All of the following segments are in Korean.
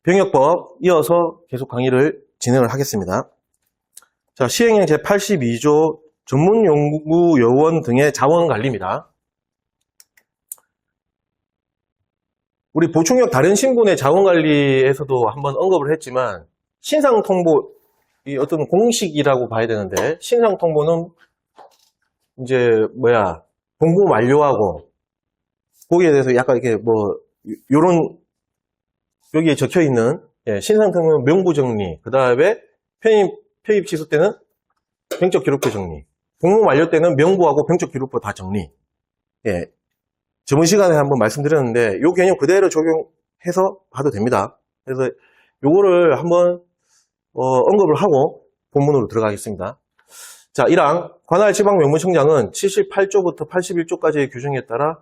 병역법 이어서 계속 강의를 진행을 하겠습니다. 자, 시행령 제82조 전문연구요원 등의 자원관리입니다. 우리 보충역 다른 신분의 자원관리에서도 한번 언급을 했지만 신상통보, 이 어떤 공식이라고 봐야 되는데 신상통보는 이제 공부 완료하고 거기에 대해서 약간 이렇게 요런 여기에 적혀있는 신상통보 명부정리, 그 다음에 편입 취소 때는 병적기록부 정리, 복무 완료 때는 명부하고 병적기록부 다 정리. 저번 시간에 한번 말씀드렸는데 이 개념 그대로 적용해서 봐도 됩니다. 그래서 요거를 한번 언급을 하고 본문으로 들어가겠습니다. 자, 1항 관할 지방명문청장은 78조부터 81조까지의 규정에 따라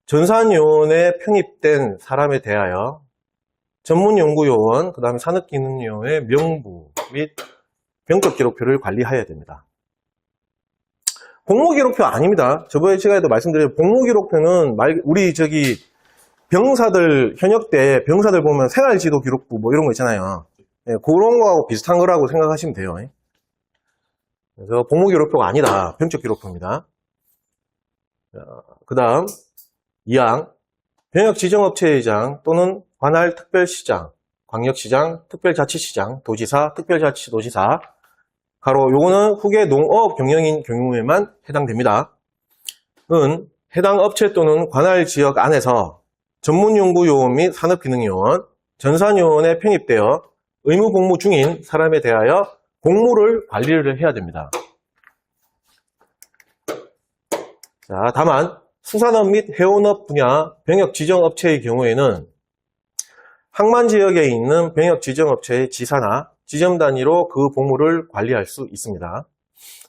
전산요원에 편입된 사람에 대하여 전문연구요원, 그 다음에 산업기능요원의 명부 및 병적기록표를 관리해야 됩니다. 복무기록표 아닙니다. 저번 시간에도 말씀드린 복무기록표는 우리 병사들, 현역 때 병사들 보면 생활지도기록부 이런 거 있잖아요. 그런 거하고 비슷한 거라고 생각하시면 돼요. 그래서 복무기록표가 아니다. 병적기록표입니다. 그 다음 2항 병역지정업체의장 또는 관할 특별시장, 광역시장, 특별자치시장, 도지사, 특별자치도지사 요거는 후계 농업 경영인 경우에만 해당됩니다. 은 해당 업체 또는 관할 지역 안에서 전문연구요원 및 산업기능요원, 전산요원에 편입되어 의무복무 중인 사람에 대하여 공무를 관리를 해야 됩니다. 자, 다만 수산업 및 해운업 분야 병역지정업체의 경우에는 항만지역에 있는 병역지정업체의 지사나 지점 단위로 그 복무를 관리할 수 있습니다.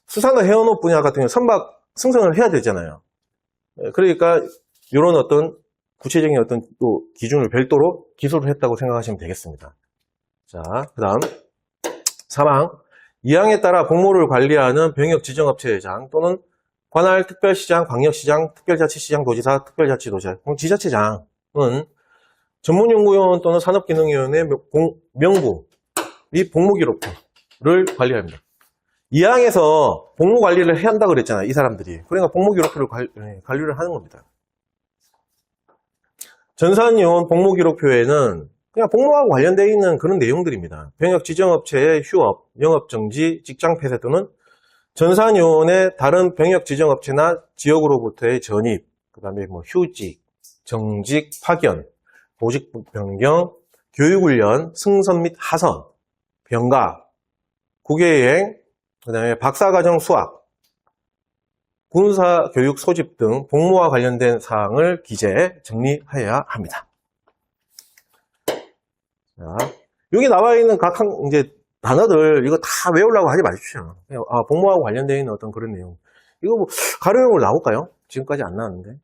수산업 해운업 분야 같은 경우는 선박 승선을 해야 되잖아요. 그러니까 이런 어떤 구체적인 어떤 또 기준을 별도로 기술을 했다고 생각하시면 되겠습니다. 자, 그 다음 3항 2항에 따라 복무를 관리하는 병역지정업체장 또는 관할 특별시장, 광역시장, 특별자치시장, 도지사, 특별자치도지사, 지자체장은 전문연구요원 또는 산업기능요원의 명부 및 복무기록표를 관리합니다. 2항에서 복무관리를 해야 한다고 그랬잖아요. 이 사람들이. 그러니까 복무기록표를 관리를 하는 겁니다. 전산요원 복무기록표에는 그냥 복무하고 관련되어 있는 그런 내용들입니다. 병역지정업체의 휴업, 영업정지, 직장폐쇄 또는 전산요원의 다른 병역지정업체나 지역으로부터의 전입, 그 다음에 휴직, 정직, 파견, 보직 변경, 교육훈련, 승선 및 하선, 병가, 국외여행, 그 다음에 박사과정 수학, 군사교육 소집 등 복무와 관련된 사항을 기재해 정리해야 합니다. 자, 여기 나와 있는 각 단어들 이거 다 외우려고 하지 마십시오. 복무하고 관련되어 있는 어떤 그런 내용. 이거 가려용으로 나올까요? 지금까지 안 나왔는데.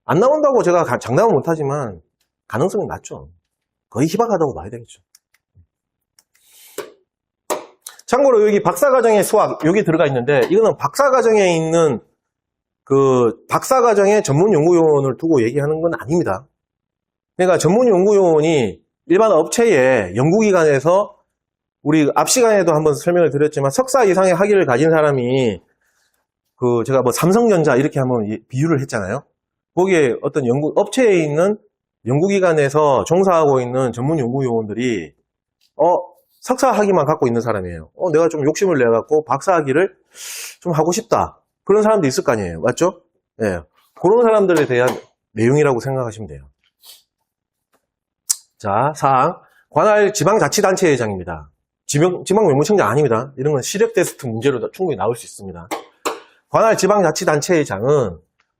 안 나온다고 제가 장담은 못하지만 가능성이 낮죠. 거의 희박하다고 봐야 되겠죠. 참고로 여기 박사과정의 수학 여기 들어가 있는데 이거는 박사과정에 있는 박사과정의 전문연구요원을 두고 얘기하는 건 아닙니다. 그러니까 전문연구요원이 일반 업체의 연구기관에서 우리 앞 시간에도 한번 설명을 드렸지만 석사 이상의 학위를 가진 사람이 제가 삼성전자 이렇게 한번 비유를 했잖아요. 거기에 어떤 업체에 있는 연구기관에서 종사하고 있는 전문연구요원들이 석사 학위만 갖고 있는 사람이에요. 내가 좀 욕심을 내갖고 박사 학위를 좀 하고 싶다. 그런 사람도 있을 거 아니에요. 맞죠? 네. 그런 사람들에 대한 내용이라고 생각하시면 돼요. 자, 4항 관할 지방자치단체회장입니다. 지방명문청장 아닙니다. 이런 건 시력 테스트 문제로 충분히 나올 수 있습니다. 관할 지방자치단체회장은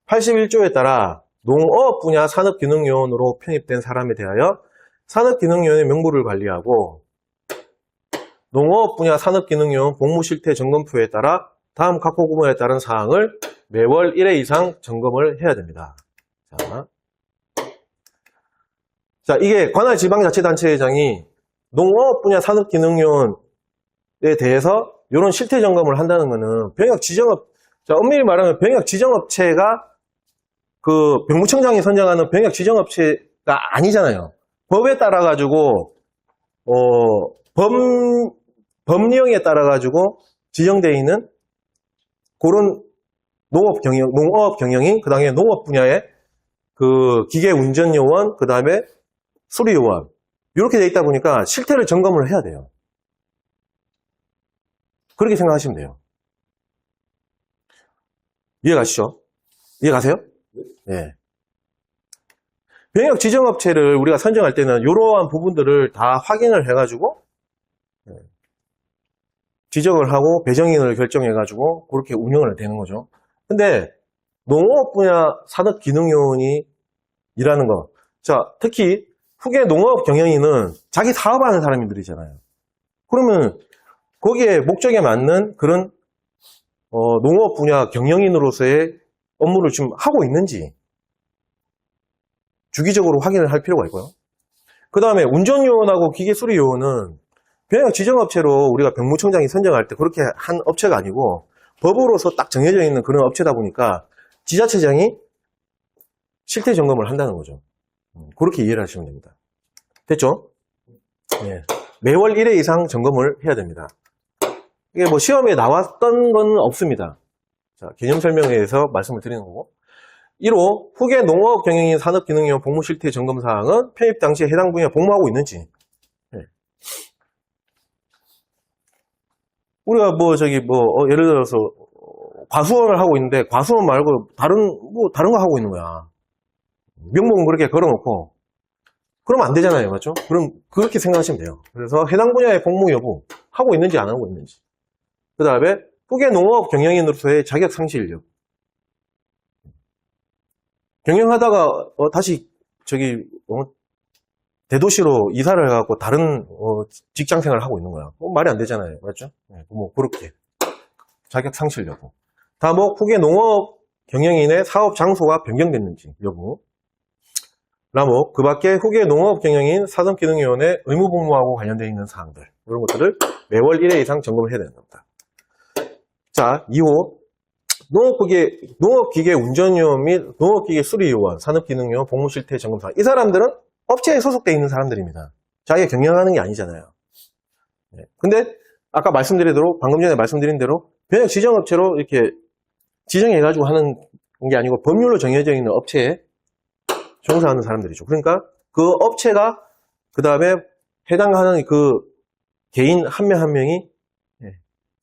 81조에 따라 농업 분야 산업기능요원으로 편입된 사람에 대하여 산업기능요원의 명부를 관리하고 농업 분야 산업기능요원 복무실태 점검표에 따라 다음 각 부문에 따른 사항을 매월 1회 이상 점검을 해야 됩니다. 자, 이게 관할 지방자치단체회장이 농업 분야 산업기능요원에 대해서 이런 실태 점검을 한다는 것은 엄밀히 말하면 병역지정업체가 병무청장이 선정하는 병역지정업체가 아니잖아요. 법에 따라 가지고 법령에 따라 가지고 지정되어 있는 그런 농업 경영인, 그 다음에 농업 분야의 그 기계 운전 요원, 그 다음에 수리 요원 이렇게 돼 있다 보니까 실태를 점검을 해야 돼요. 그렇게 생각하시면 돼요. 이해가시죠? 이해가세요? 네. 병역 지정업체를 우리가 선정할 때는 이러한 부분들을 다 확인을 해가지고 지정을 하고 배정인을 결정해가지고 그렇게 운영을 되는 거죠. 근데 농업 분야 산업기능요원이 일하는 거, 자, 특히 후계 농업 경영인은 자기 사업하는 사람들이잖아요. 그러면 거기에 목적에 맞는 그런 농업 분야 경영인으로서의 업무를 지금 하고 있는지 주기적으로 확인을 할 필요가 있고요. 그 다음에 운전요원하고 기계수리요원은 병역 지정업체로 우리가 병무청장이 선정할 때 그렇게 한 업체가 아니고 법으로서 딱 정해져 있는 그런 업체다 보니까 지자체장이 실태 점검을 한다는 거죠. 그렇게 이해를 하시면 됩니다. 됐죠? 네. 매월 1회 이상 점검을 해야 됩니다. 이게 뭐 시험에 나왔던 건 없습니다. 자, 개념 설명회에서 말씀을 드리는 거고. 1호, 후계 농업 경영인 산업기능요원 복무 실태 점검 사항은 편입 당시에 해당 분야 복무하고 있는지. 네. 우리가 예를 들어서 과수원을 하고 있는데 과수원 말고 다른 거 하고 있는 거야. 명목은 그렇게 걸어놓고 그러면 안 되잖아요. 맞죠? 그럼 그렇게 생각하시면 돼요. 그래서 해당 분야의 복무 여부 하고 있는지 안 하고 있는지. 그 다음에 후계 농업 경영인으로서의 자격 상실력. 경영하다가 다시 대도시로 이사를 해갖고 다른 직장 생활을 하고 있는 거야. 말이 안 되잖아요. 맞죠? 그렇게 자격 상실 여부. 다음 후계 농업 경영인의 사업 장소가 변경됐는지 여부. 라목, 그 밖에 후계 농업 경영인 사전기능위원회 의무복무하고 관련되어 있는 사항들, 이런 것들을 매월 1회 이상 점검을 해야 되는 겁니다. 자, 2호, 농업기계 운전요원 및 농업기계 수리요원, 산업기능요원 복무실태 점검사. 이 사람들은 업체에 소속되어 있는 사람들입니다. 자기가 경영하는 게 아니잖아요. 네. 근데 아까 방금 전에 말씀드린 대로 병역 지정업체로 이렇게 지정해가지고 하는 게 아니고 법률로 정해져 있는 업체에 종사하는 사람들이죠. 그러니까 그 업체가 그 다음에 해당하는 그 개인 한 명 한 명이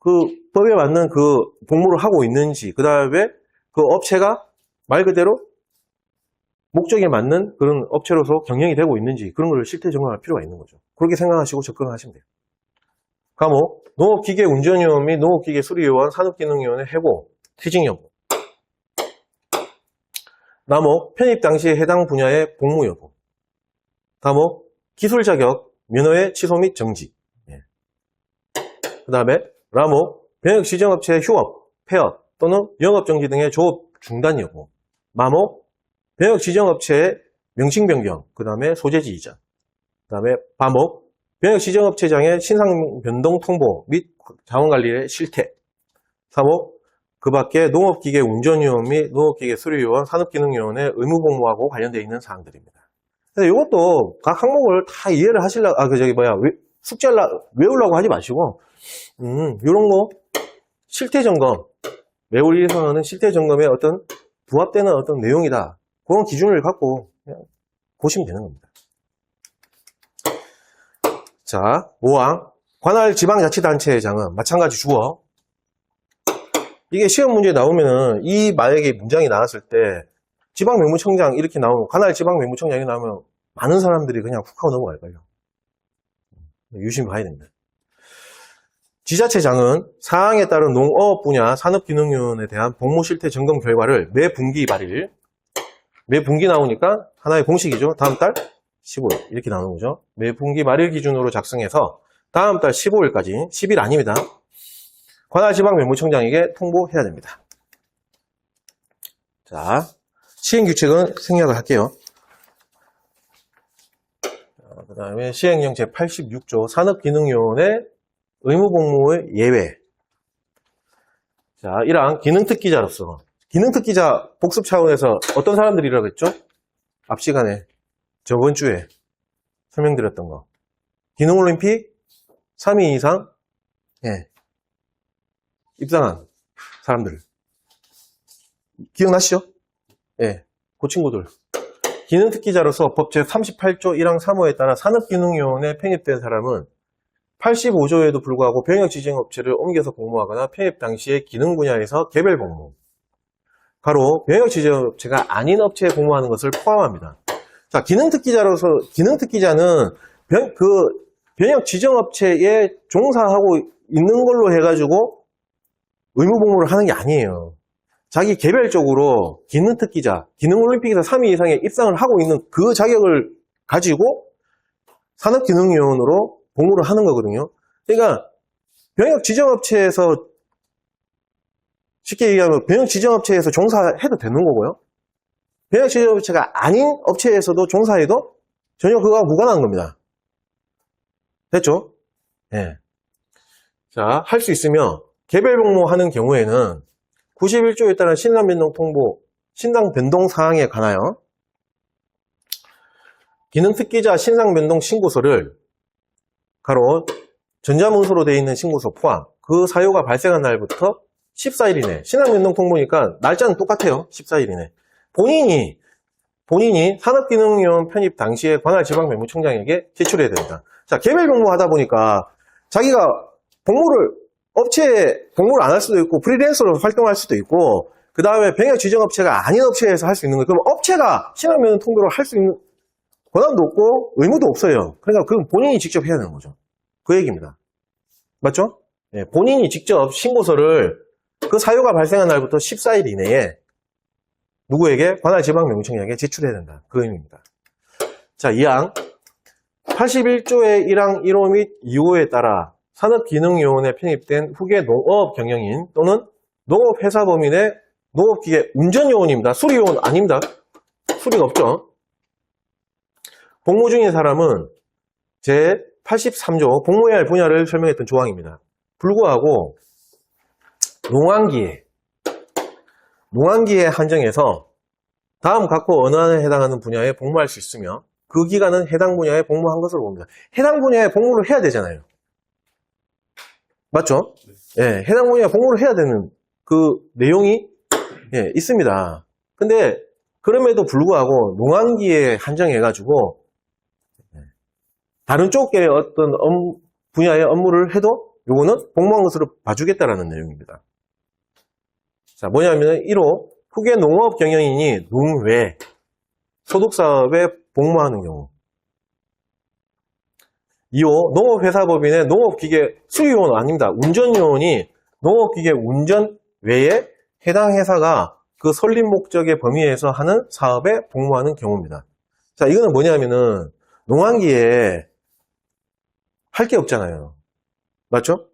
그 법에 맞는 그 복무를 하고 있는지, 그 다음에 그 업체가 말 그대로 목적에 맞는 그런 업체로서 경영이 되고 있는지 그런 걸 실태 점검할 필요가 있는 거죠. 그렇게 생각하시고 접근하시면 돼요. 과목, 농업기계 운전요원 및 농업기계 수리요원, 산업기능요원의 해고, 퇴직 여부. 나목, 편입 당시에 해당 분야의 복무 여부. 다목, 기술 자격, 면허의 취소 및 정지. 그 다음에 라목, 병역 지정업체의 휴업, 폐업 또는 영업 정지 등의 조업 중단 여부. 마목, 병역 지정업체의 명칭 변경, 그 다음에 소재지 이전. 그 다음에 바목, 병역 지정업체장의 신상 변동 통보 및 자원관리의 실태. 사목, 그 밖에 농업기계 운전요원 및 농업기계 수리요원, 산업기능요원의 의무복무하고 관련되어 있는 사항들입니다. 그래서 이것도 각 항목을 다 이해를 하시려고, 숙제를 외우려고 하지 마시고, 이런 거, 실태점검, 매월 1회선언은 실태점검에 어떤 부합되는 어떤 내용이다. 그런 기준을 갖고 그냥 보시면 되는 겁니다. 자, 5항. 관할 지방자치단체장은 마찬가지 주어. 이게 시험 문제에 나오면은 이 만약에 문장이 나왔을 때 지방명무청장 이렇게 나오면 관할 지방명무청장이 나오면 많은 사람들이 그냥 훅 하고 넘어갈걸요. 유심히 봐야 됩니다. 지자체장은 사항에 따른 농업 분야 산업기능요원에 대한 복무 실태 점검 결과를 매 분기 말일, 매 분기 나오니까 하나의 공식이죠. 다음 달 15일 이렇게 나오는 거죠. 매 분기 말일 기준으로 작성해서 다음 달 15일까지, 10일 아닙니다. 관할 지방명무청장에게 통보해야 됩니다. 자, 시행규칙은 생략을 할게요. 그 다음에 시행령 제86조 산업기능요원의 의무복무의 예외. 자, 1항 기능특기자로서. 기능특기자 복습 차원에서 어떤 사람들이라고 했죠? 앞 시간에, 저번 주에 설명드렸던 거. 기능올림픽 3위 이상 입상한 사람들. 기억나시죠? 그 친구들. 기능특기자로서 법 제38조 1항 3호에 따라 산업기능요원에 편입된 사람은 85조에도 불구하고 병역지정업체를 옮겨서 공모하거나 편입 당시에 기능 분야에서 개별 공모, 가로 병역지정업체가 아닌 업체에 공모하는 것을 포함합니다. 자, 기능특기자는 병역지정업체에 종사하고 있는 걸로 해가지고 의무복무를 하는 게 아니에요. 자기 개별적으로 기능특기자, 기능올림픽에서 3위 이상의 입상을 하고 있는 그 자격을 가지고 산업기능요원으로 복무를 하는 거거든요. 그러니까 병역지정업체에서 쉽게 얘기하면 병역지정업체에서 종사해도 되는 거고요. 병역지정업체가 아닌 업체에서도 종사해도 전혀 그거와 무관한 겁니다. 됐죠? 자, 할 수 있으며 개별 복무하는 경우에는 91조에 따른 신상변동 통보, 신상변동 사항에 관하여 기능특기자 신상변동 신고서를 가로 전자문서로 되어 있는 신고서 포함, 그 사유가 발생한 날부터 14일 이내, 신상변동 통보니까 날짜는 똑같아요. 14일 이내. 본인이 산업기능요원 편입 당시에 관할 지방배무총장에게 제출해야 됩니다. 자, 개별 복무하다 보니까 자기가 업체에 복무를 안 할 수도 있고 프리랜서로 활동할 수도 있고 그 다음에 병역지정업체가 아닌 업체에서 할 수 있는 거예요. 그럼 업체가 신상변동 통보를 할 수 있는 권한도 없고 의무도 없어요. 그러니까 그건 본인이 직접 해야 되는 거죠. 그 얘기입니다. 맞죠? 본인이 직접 신고서를 그 사유가 발생한 날부터 14일 이내에 누구에게? 관할 지방배무총장에게 제출해야 된다. 그 의미입니다. 자, 2항 81조의 1항 1호 및 2호에 따라 산업기능요원에 편입된 후계 농업경영인 또는 농업회사범인의 농업기계 운전요원입니다. 수리요원 아닙니다. 수리가 없죠. 복무 중인 사람은 제83조 복무해야 할 분야를 설명했던 조항입니다. 불구하고 농한기에 한정해서 다음 각호 어느 안에 해당하는 분야에 복무할 수 있으며 그 기간은 해당 분야에 복무한 것으로 봅니다. 해당 분야에 복무를 해야 되잖아요. 맞죠? 해당 분야에 복무를 해야 되는 그 내용이 있습니다. 근데 그럼에도 불구하고 농한기에 한정해가지고 다른 쪽의 어떤 분야의 업무를 해도 요거는 복무한 것으로 봐주겠다라는 내용입니다. 자, 뭐냐면 1호 후계 농업경영인이 농외 소득사업에 복무하는 경우 2호 농업회사법인의 농업기계 수리요원 아닙니다. 운전요원이 농업기계 운전 외에 해당 회사가 그 설립 목적의 범위에서 하는 사업에 복무하는 경우입니다. 자, 이거는 뭐냐면은 농한기에 할 게 없잖아요. 맞죠?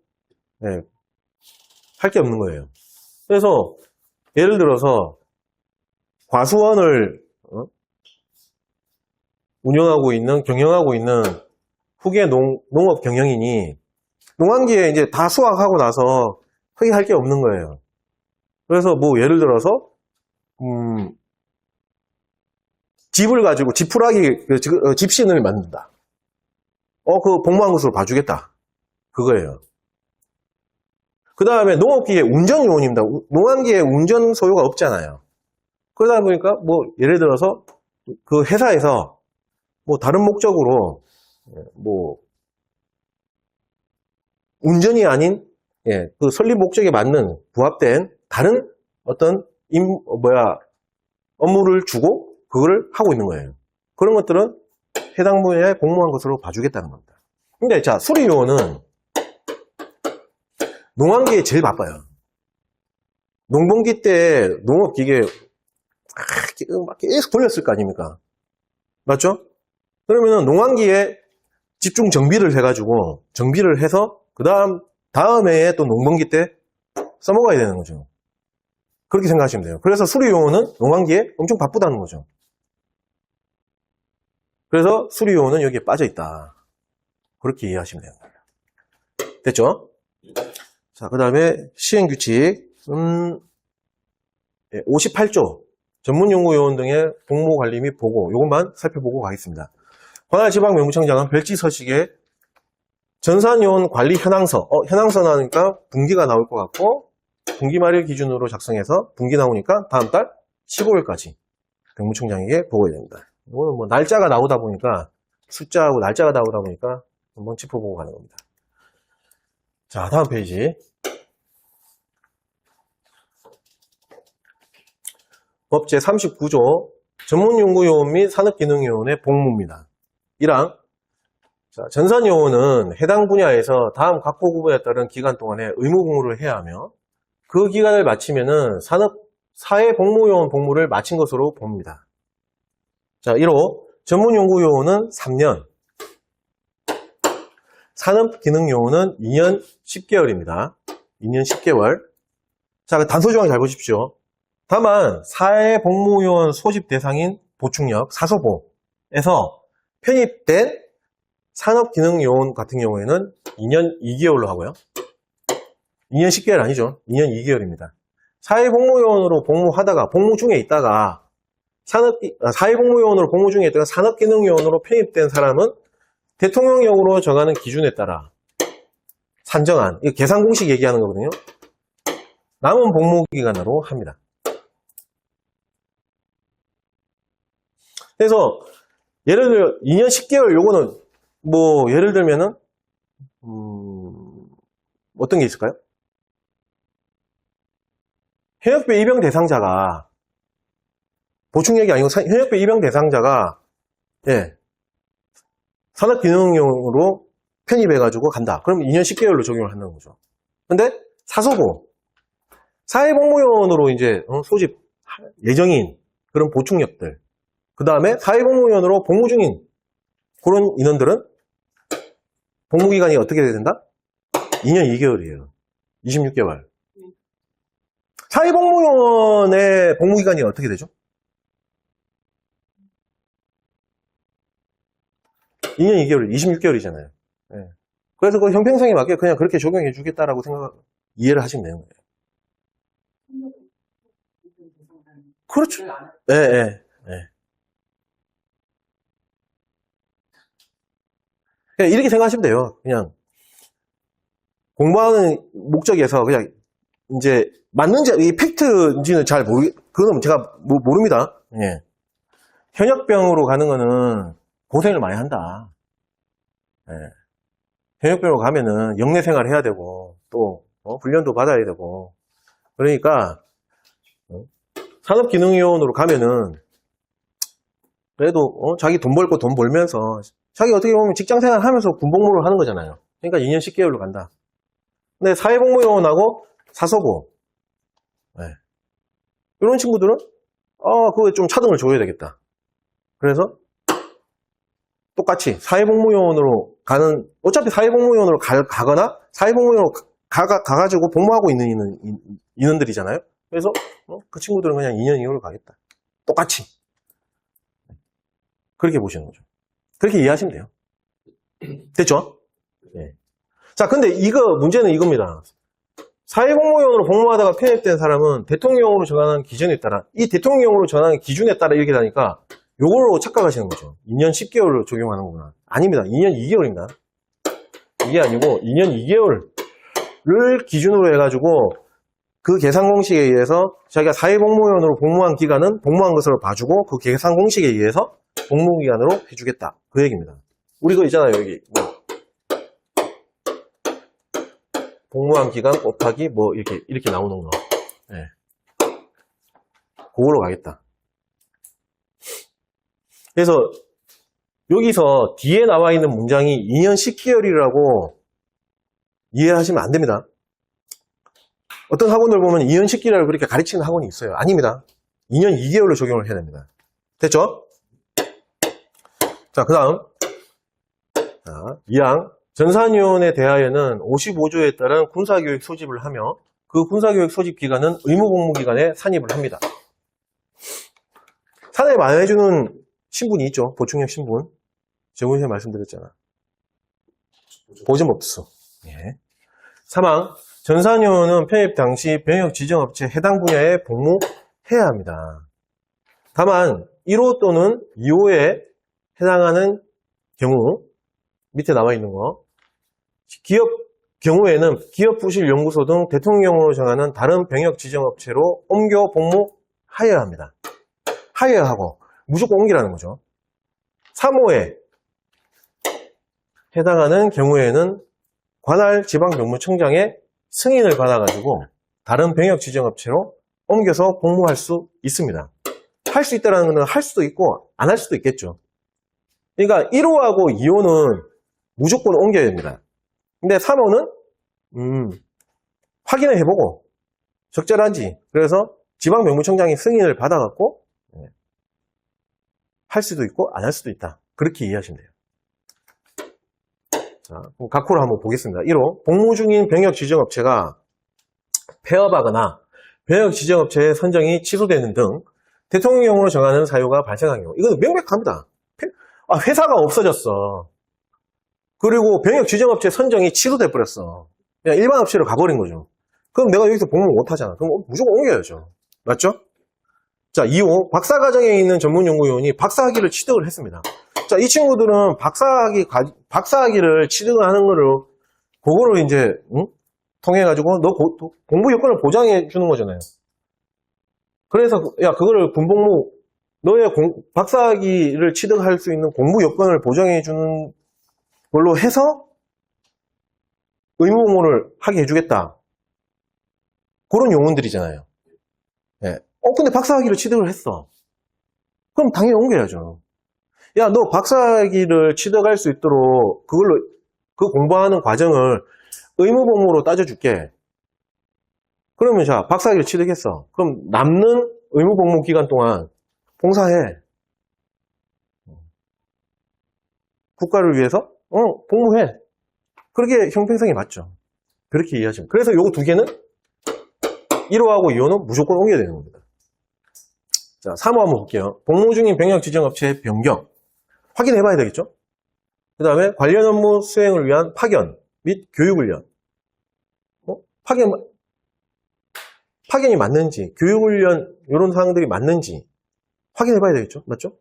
할 게 없는 거예요. 그래서 예를 들어서 과수원을 경영하고 있는 후계 농업 경영인이 농한기에 이제 다 수확하고 나서 거의 할 게 없는 거예요. 그래서 뭐 예를 들어서 집을 가지고 지푸라기 집신을 만든다. 그 복무한 것으로 봐주겠다. 그거예요. 그 다음에 농업기계 운전요원입니다. 농한기에 운전 소유가 없잖아요. 그러다 보니까 뭐 예를 들어서 그 회사에서 뭐 다른 목적으로 뭐 운전이 아닌 그 설립 목적에 맞는 부합된 다른 어떤 업무를 주고 그거를 하고 있는 거예요. 그런 것들은 해당 분야에 복무한 것으로 봐주겠다는 겁니다. 근데 자, 수리요원은 농한기에 제일 바빠요. 농번기 때 농업기계 막 계속 돌렸을 거 아닙니까? 맞죠? 그러면은 농한기에 집중 정비를 해가지고 정비를 해서 다음 해에 또 농번기 때 써먹어야 되는 거죠. 그렇게 생각하시면 돼요. 그래서 수리요원은 농한기에 엄청 바쁘다는 거죠. 그래서 수리요원은 여기에 빠져 있다. 그렇게 이해하시면 되는 거예요. 됐죠? 자, 그 다음에 시행규칙 58조 전문연구요원 등의 복무관리 및 보고, 이것만 살펴보고 가겠습니다. 관할지방명무청장은 별지서식에 전산요원 관리 현황서, 현황서 나오니까 분기가 나올 것 같고, 분기 말일 기준으로 작성해서 분기 나오니까 다음 달 15일까지 병무청장에게 보고해야 됩니다. 이거는 뭐 날짜가 나오다 보니까, 숫자하고 날짜가 나오다 보니까 한번 짚어보고 가는 겁니다. 자, 다음 페이지. 법 제39조 전문연구요원 및 산업기능요원의 복무입니다. 1항 전산요원은 해당 분야에서 다음 각 보고에 따른 기간 동안에 의무복무를 해야 하며 그 기간을 마치면은 사회복무요원 복무를 마친 것으로 봅니다. 자, 1호 전문연구요원은 3년, 산업기능요원은 2년 10개월입니다. 2년 10개월. 자, 단서조항 잘 보십시오. 다만 사회복무요원 소집 대상인 보충역, 사소보에서 편입된 산업기능요원 같은 경우에는 2년 2개월로 하고요. 2년 10개월 아니죠. 2년 2개월입니다. 사회복무요원으로 복무하다가 복무 중에 있다가 사회복무요원으로 복무 중에 있다가 산업기능요원으로 편입된 사람은 대통령령으로 정하는 기준에 따라 산정한, 이거 계산공식 얘기하는 거거든요. 남은 복무기간으로 합니다. 그래서 예를 들어 2년 10개월 요거는 뭐 예를 들면은 어떤 게 있을까요? 현역배 입영 대상자가 보충력이 아니고 현역배 입영 대상자가 산업기능용으로 편입해가지고 간다. 그럼 2년 10개월로 적용을 한다는 거죠. 근데 사소보 사회복무요원으로 이제 소집 예정인 그런 보충력들, 그 다음에 사회복무요원으로 복무 중인 그런 인원들은 복무기간이 어떻게 돼야 된다? 2년 2개월이에요. 26개월. 사회복무요원의 복무기간이 어떻게 되죠? 2년 2개월, 26개월이잖아요. 네. 그래서 그 형평성에 맞게 그냥 그렇게 적용해 주겠다라고 이해를 하시면 되는 거예요. 그렇죠. 네. 그냥 이렇게 생각하시면 돼요. 그냥 공부하는 목적에서 그냥 이제 맞는지 이 팩트인지는 잘 그건 제가 모릅니다. 예. 현역병으로 가는 거는 고생을 많이 한다. 예. 현역병으로 가면은 영내 생활 해야 되고 또 훈련도 받아야 되고 그러니까 산업기능요원으로 가면은 그래도 자기 돈 벌고 돈 벌면서 자기 어떻게 보면 직장생활 하면서 군복무를 하는 거잖아요. 그러니까 2년 10개월로 간다. 근데 사회복무요원하고 사소보 이런 친구들은 그거에 좀 차등을 줘야 되겠다. 그래서 똑같이 사회복무요원으로 가는, 어차피 사회복무요원으로 가거나 사회복무요원으로 가가지고 복무하고 있는 인원들이잖아요. 그래서 그 친구들은 그냥 2년 2개월로 가겠다. 똑같이. 그렇게 보시는 거죠. 그렇게 이해하시면 돼요. 됐죠? 네. 자, 근데 문제는 이겁니다. 사회복무요원으로 복무하다가 편입된 사람은 대통령령으로 정하는 기준에 따라, 이 대통령령으로 정하는 기준에 따라 이렇게 되니까 요걸로 착각하시는 거죠. 2년 10개월로 적용하는구나. 아닙니다. 2년 2개월입니다. 이게 아니고 2년 2개월을 기준으로 해가지고 그 계산 공식에 의해서 자기가 사회복무요원으로 복무한 기간은 복무한 것으로 봐주고 그 계산 공식에 의해서 복무기간으로 해주겠다. 그 얘기입니다. 우리 거 있잖아요. 여기 복무한 기간 곱하기 이렇게 나오는 거. 네. 그걸로 가겠다. 그래서 여기서 뒤에 나와 있는 문장이 2년 10개월이라고 이해하시면 안 됩니다. 어떤 학원들 보면 2년 10개월을 그렇게 가르치는 학원이 있어요. 아닙니다. 2년 2개월로 적용을 해야 됩니다. 됐죠? 자, 그 다음 2항 전산위원에 대하여는 55조에 따른 군사교육 소집을 하며 그 군사교육 소집 기간은 의무복무기간에 산입을 합니다. 산입 안 해주는 신분이 있죠. 보충력 신분. 저번에 말씀드렸잖아. 보점 없어. 예. 3항 전산위원은 편입 당시 병역 지정업체 해당 분야에 복무해야 합니다. 다만 1호 또는 2호에 해당하는 경우, 밑에 나와 있는 거. 기업 경우에는 기업부실연구소 등 대통령령으로 정하는 다른 병역 지정업체로 옮겨 복무하여야 합니다. 하여야 하고 무조건 옮기라는 거죠. 3호에 해당하는 경우에는 관할 지방병무청장의 승인을 받아가지고 다른 병역 지정업체로 옮겨서 복무할 수 있습니다. 할 수 있다는 것은 할 수도 있고 안 할 수도 있겠죠. 그러니까 1호하고 2호는 무조건 옮겨야 됩니다. 근데 3호는 확인을 해보고 적절한지, 그래서 지방병무청장이 승인을 받아갖고 할 수도 있고 안 할 수도 있다. 그렇게 이해하시면 돼요. 자, 그럼 각호를 한번 보겠습니다. 1호, 복무 중인 병역 지정업체가 폐업하거나 병역 지정업체의 선정이 취소되는 등 대통령령으로 정하는 사유가 발생한 경우, 이건 명백합니다. 회사가 없어졌어. 그리고 병역 지정업체 선정이 취소돼 버렸어. 그냥 일반 업체로 가버린 거죠. 그럼 내가 여기서 복무 못 하잖아. 그럼 무조건 옮겨야죠. 맞죠? 자, 2호, 박사과정에 있는 전문연구위원이 박사학위를 취득을 했습니다. 자, 이 친구들은 박사학위를 취득하는 거를, 그거를 이제, 통해가지고, 너 공부 여건을 보장해 주는 거잖아요. 그래서, 야, 그거를 군복무, 너의 박사학위를 취득할 수 있는 공부 여건을 보장해 주는 걸로 해서 의무복무를 하게 해주겠다. 그런 용언들이잖아요. 네. 근데 박사학위를 취득을 했어. 그럼 당연히 옮겨야죠. 야, 너 박사학위를 취득할 수 있도록 그 공부하는 과정을 의무복무로 따져줄게. 그러면 자, 박사학위를 취득했어. 그럼 남는 의무복무 기간 동안 봉사해. 국가를 위해서 복무해. 그렇게 형평성이 맞죠. 그렇게 이해하시면. 그래서 요거 두 개는 1호하고 2호는 무조건 옮겨야 되는 겁니다. 자, 3호 한번 볼게요. 복무 중인 병역 지정업체의 변경. 확인해 봐야 되겠죠? 그 다음에 관련 업무 수행을 위한 파견 및 교육훈련. 파견이 맞는지, 교육훈련, 이런 사항들이 맞는지 확인해 봐야 되겠죠? 맞죠?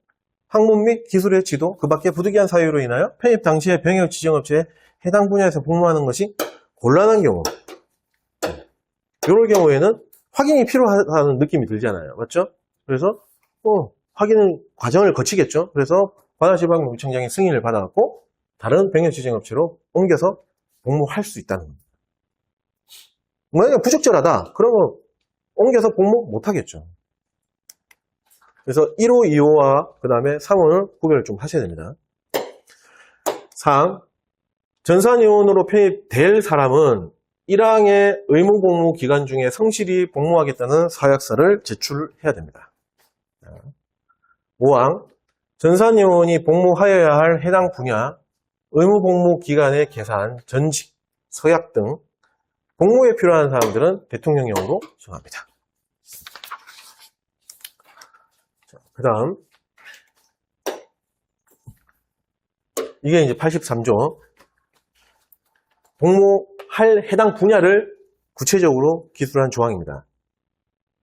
학문 및 기술의 지도, 그 밖에 부득이한 사유로 인하여 편입 당시에 병역 지정업체에 해당 분야에서 복무하는 것이 곤란한 경우. 이럴 경우에는 확인이 필요하다는 느낌이 들잖아요. 맞죠? 그래서 확인 과정을 거치겠죠. 그래서 관할지방병무청장의 승인을 받아갖고 다른 병역 지정업체로 옮겨서 복무할 수 있다는 겁니다. 만약에 부적절하다, 그러면 옮겨서 복무 못하겠죠. 그래서 1호, 2호와 그 다음에 3호를 구별을 좀 하셔야 됩니다. 3. 전산요원으로 편입될 사람은 1항의 의무복무 기간 중에 성실히 복무하겠다는 서약서를 제출해야 됩니다. 5항. 전산요원이 복무하여야 할 해당 분야, 의무복무 기간의 계산, 전직, 서약 등 복무에 필요한 사람들은 대통령령으로 정합니다. 그 다음, 이게 이제 83조. 복무할 해당 분야를 구체적으로 기술한 조항입니다.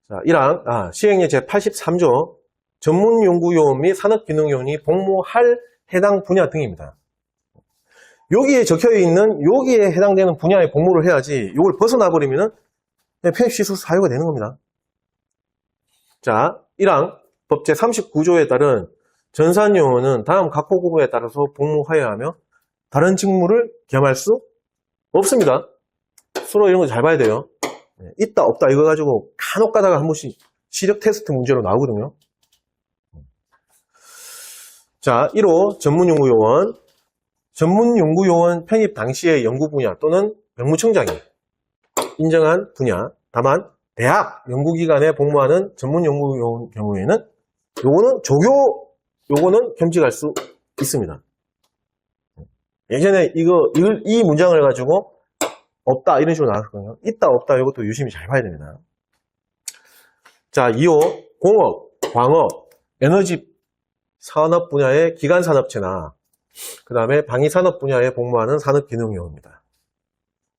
자, 1항, 시행령 제83조. 전문연구요원 및 산업기능요원이 복무할 해당 분야 등입니다. 여기에 적혀있는, 여기에 해당되는 분야에 복무를 해야지, 이걸 벗어나버리면 편입시수 사유가 되는 겁니다. 자, 1항. 법 제39조에 따른 전산요원은 다음 각호구부에 따라서 복무하여야 하며 다른 직무를 겸할 수 없습니다. 서로 이런 거 잘 봐야 돼요. 있다 없다 이거 가지고 간혹 가다가 한 번씩 시력 테스트 문제로 나오거든요. 자, 1호 전문연구요원. 전문연구요원 편입 당시의 연구 분야 또는 병무청장이 인정한 분야, 다만 대학 연구기관에 복무하는 전문연구요원 경우에는 요거는 겸직할 수 있습니다. 예전에 이 문장을 가지고 없다 이런 식으로 나왔거든요. 있다 없다 이것도 유심히 잘 봐야 됩니다. 자, 2호 공업, 광업, 에너지 산업 분야의 기간산업체나 그 다음에 방위산업 분야에 복무하는 산업기능요원입니다.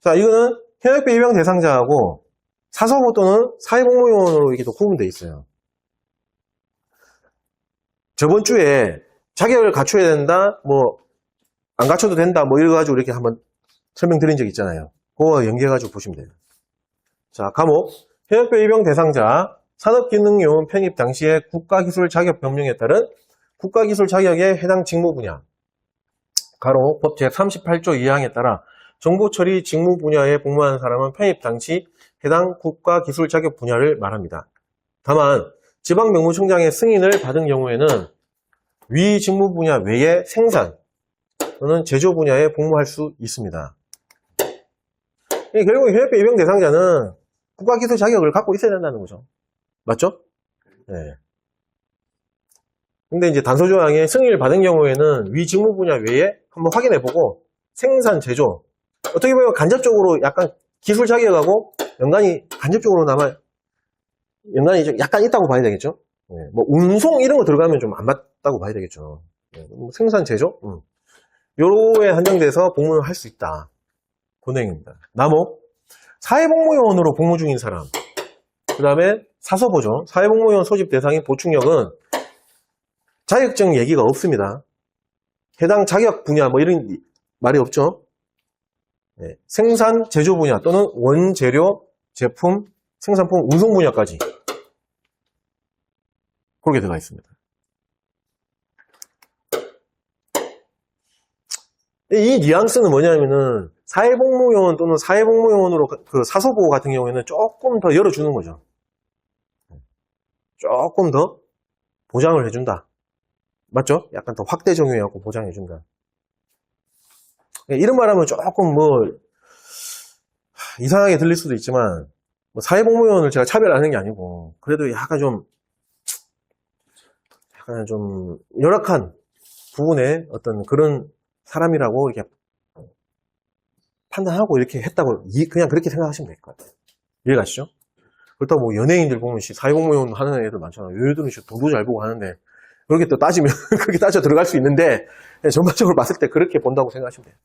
자, 이거는 현역배 입양 대상자하고 사서보 또는 사회복무요원으로 이렇게 또 구분되어 있어요. 저번 주에 자격을 갖춰야 된다, 안 갖춰도 된다, 뭐 이래가지고 이렇게 한번 설명드린 적 있잖아요. 그거와 연계해가지고 보시면 돼요. 자, 과목. 현역별 입영 대상자, 산업기능요원 편입 당시에 국가기술 자격 변경에 따른 국가기술 자격에 해당 직무 분야. 가로 법 제38조 2항에 따라 정보처리 직무 분야에 복무하는 사람은 편입 당시 해당 국가기술 자격 분야를 말합니다. 다만 지방명무청장의 승인을 받은 경우에는 위 직무 분야 외에 생산 또는 제조 분야에 복무할 수 있습니다. 결국 현역별 입영 대상자는 국가기술 자격을 갖고 있어야 된다는 거죠. 맞죠? 네. 근데 이제 단서조항에 승인을 받은 경우에는 위 직무 분야 외에 한번 확인해보고 생산, 제조 어떻게 보면 간접적으로 약간 기술 자격하고 연관이 간접적으로 연관이 좀 약간 있다고 봐야 되겠죠? 네. 뭐 운송 이런 거 들어가면 좀 안 맞다고 봐야 되겠죠. 네. 뭐 생산, 제조 요로에 한정돼서 복무를 할 수 있다. 그 내용입니다. 나목 사회복무요원으로 복무 중인 사람, 그 다음에 사서보죠. 사회복무요원 소집 대상인 보충력은 자격증 얘기가 없습니다. 해당 자격 분야 뭐 이런 말이 없죠. 네. 생산, 제조 분야 또는 원재료, 제품, 생산품, 운송 분야까지 그렇게 들어가 있습니다. 이 뉘앙스는 뭐냐면은 사회복무요원 또는 사회복무요원으로 그 사서보 같은 경우에는 조금 더 열어주는 거죠. 조금 더 보장을 해준다. 맞죠? 약간 더 확대 적용해갖고 보장해준다. 이런 말 하면 조금 이상하게 들릴 수도 있지만, 사회복무요원을 제가 차별하는 게 아니고, 그래도 약간 좀 열악한 부분에 어떤 그런 사람이라고 이렇게 판단하고 이렇게 했다고, 그냥 그렇게 생각하시면 될 것 같아요. 이해가시죠? 그렇다고 뭐 연예인들 보면 사회복무요원 하는 애들 많잖아요. 얘들은 돈도 잘 보고 하는데, 그렇게 또 따지면, 그렇게 따져 들어갈 수 있는데, 전반적으로 봤을 때 그렇게 본다고 생각하시면 돼요.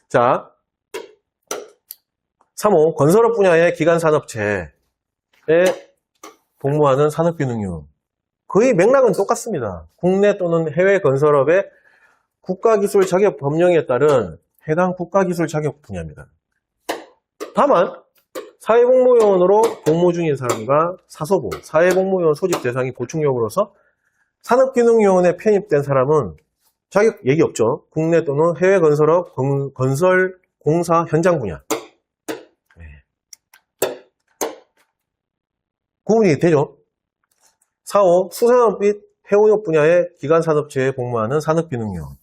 자, 3호, 건설업 분야의 기간산업체에 복무하는 산업기능요원. 거의 맥락은 똑같습니다. 국내 또는 해외 건설업의 국가기술 자격 법령에 따른 해당 국가기술 자격 분야입니다. 다만 사회복무요원으로 복무 중인 사람과 사서보, 사회복무요원 소집 대상이 보충력으로서 산업기능요원에 편입된 사람은 자격 얘기 없죠. 국내 또는 해외 건설업, 건설, 공사, 현장 분야. 구분이 되죠. 4호, 수산업 및 해운업 분야의 기간산업체에 복무하는 산업기능요원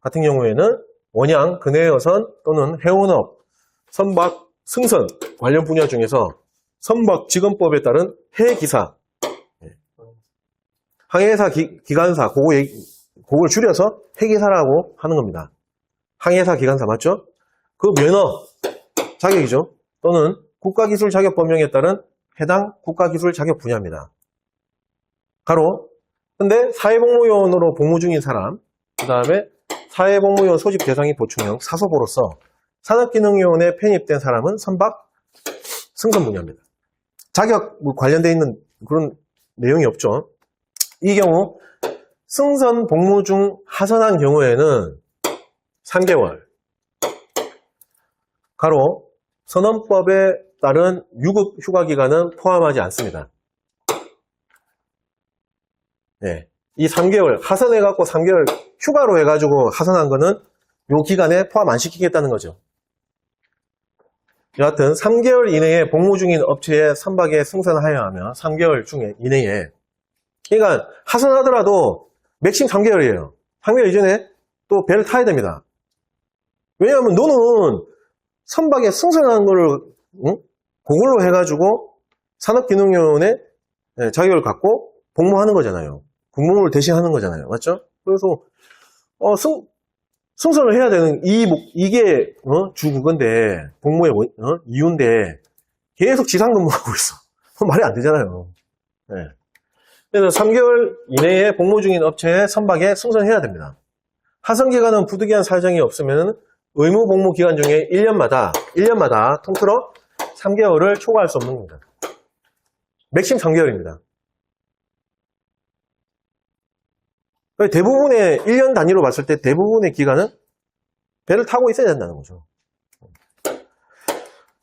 같은 경우에는 원양, 근해어선 또는 해운업, 선박, 승선 관련 분야 중에서 선박직원법에 따른 해기사, 항해사 기간사, 그걸 줄여서 해기사라고 하는 겁니다. 항해사 기간사 맞죠? 그 면허 자격이죠. 또는 국가기술 자격 법령에 따른 해당 국가기술 자격 분야입니다. 가로. 근데 사회복무요원으로 복무 중인 사람, 그 다음에 사회복무요원 소집 대상이 보충형 사서보로서 산업기능요원에 편입된 사람은 선박, 승선 분야입니다. 자격 관련되어 있는 그런 내용이 없죠. 이 경우 승선 복무 중 하선한 경우에는 3개월. 가로. 선언법에 따른 유급 휴가 기간은 포함하지 않습니다. 네. 이 3개월, 하선해갖고 3개월 휴가로 해가지고 하선한 거는 요 기간에 포함 안 시키겠다는 거죠. 여하튼 3개월 이내에 복무 중인 업체에 선박에 승선하여야 하며 3개월 중에 이내에, 그러니까 하선하더라도 맥심 3개월이에요. 3개월 이전에 또 배를 타야 됩니다. 왜냐하면 너는 선박에 승선한 거를 그걸로 해가지고 산업기능요원에 자격을 갖고 복무하는 거잖아요. 국무를 대신하는 거잖아요. 맞죠? 그래서 승선을 해야 되는 이게 주 그건데 복무의 이유인데 계속 지상근무하고 있어. 말이 안 되잖아요. 네. 그래서 3개월 이내에 복무 중인 업체에 선박에 승선해야 됩니다. 하선 기간은 부득이한 사정이 없으면 의무 복무 기간 중에 1년마다 통틀어 3개월을 초과할 수 없는 겁니다. 맥심 3개월입니다. 그러니까 대부분의 1년 단위로 봤을 때 대부분의 기간은 배를 타고 있어야 된다는 거죠.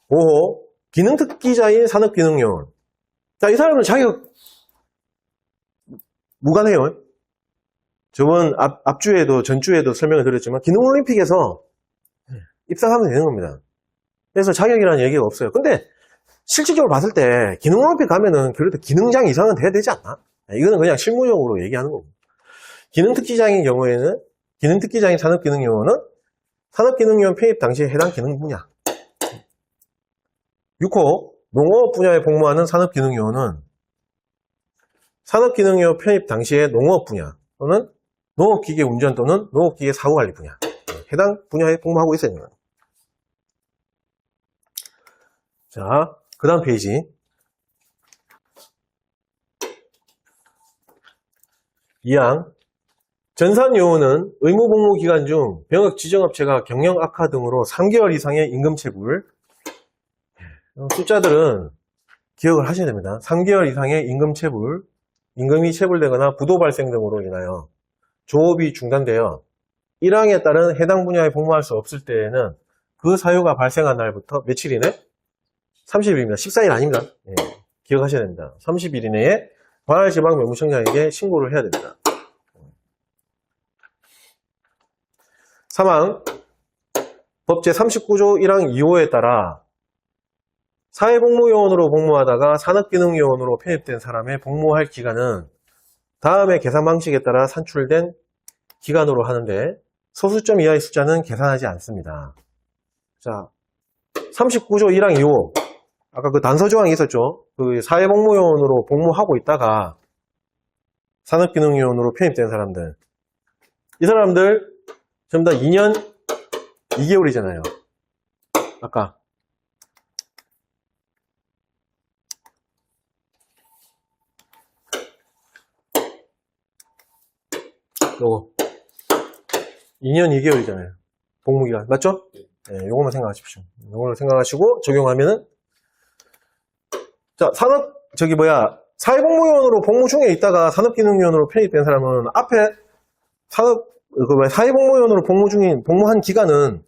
5호 기능특기자인 산업기능요원. 자, 이 사람은 자격 무관해요. 저번 앞주에도 전주에도 설명을 드렸지만 기능올림픽에서 입상하면 되는 겁니다. 그래서 자격이라는 얘기가 없어요. 근데 실질적으로 봤을 때 기능올림픽 가면은 그래도 기능장 이상은 돼야 되지 않나? 이거는 그냥 실무적으로 얘기하는 거고. 기능특기자인 경우에는 기능특기자인 산업기능요원은 산업기능요원 편입 당시에 해당 기능 분야. 6호 농업 분야에 복무하는 산업기능요원은 산업기능요원 편입 당시에 농업 분야 또는 농업기계 운전 또는 농업기계 사후관리 분야 해당 분야에 복무하고 있어야 됩니다. 자, 그 다음 페이지. 이항 전산요원은 의무복무 기간 중 병역 지정업체가 경영 악화 등으로 3개월 이상의 임금체불, 숫자들은 기억을 하셔야 됩니다. 3개월 이상의 임금체불, 임금이 체불되거나 부도 발생 등으로 인하여 조업이 중단되어 1항에 따른 해당 분야에 복무할 수 없을 때에는 그 사유가 발생한 날부터 며칠이네? 30일입니다. 14일 아닙니다. 예, 기억하셔야 됩니다. 30일 이내에 관할 지방 명무청장에게 신고를 해야 됩니다. 사망 법 제39조 1항 2호에 따라 사회복무요원으로 복무하다가 산업기능요원으로 편입된 사람의 복무할 기간은 다음의 계산 방식에 따라 산출된 기간으로 하는데 소수점 이하의 숫자는 계산하지 않습니다. 자, 39조 1항 2호 아까 그 단서조항이 있었죠. 그 사회복무요원으로 복무하고 있다가 산업기능요원으로 편입된 사람들, 이 사람들 전부 다 2년 2개월이잖아요. 아까 요거 2년 2개월이잖아요. 복무기간 맞죠? 네, 요거만 생각하십시오. 요걸 생각하시고 적용하면은 자, 사회복무요원으로 복무 중에 있다가 산업기능요원으로 편입된 사람은 앞에 사회복무요원으로 복무한 기간은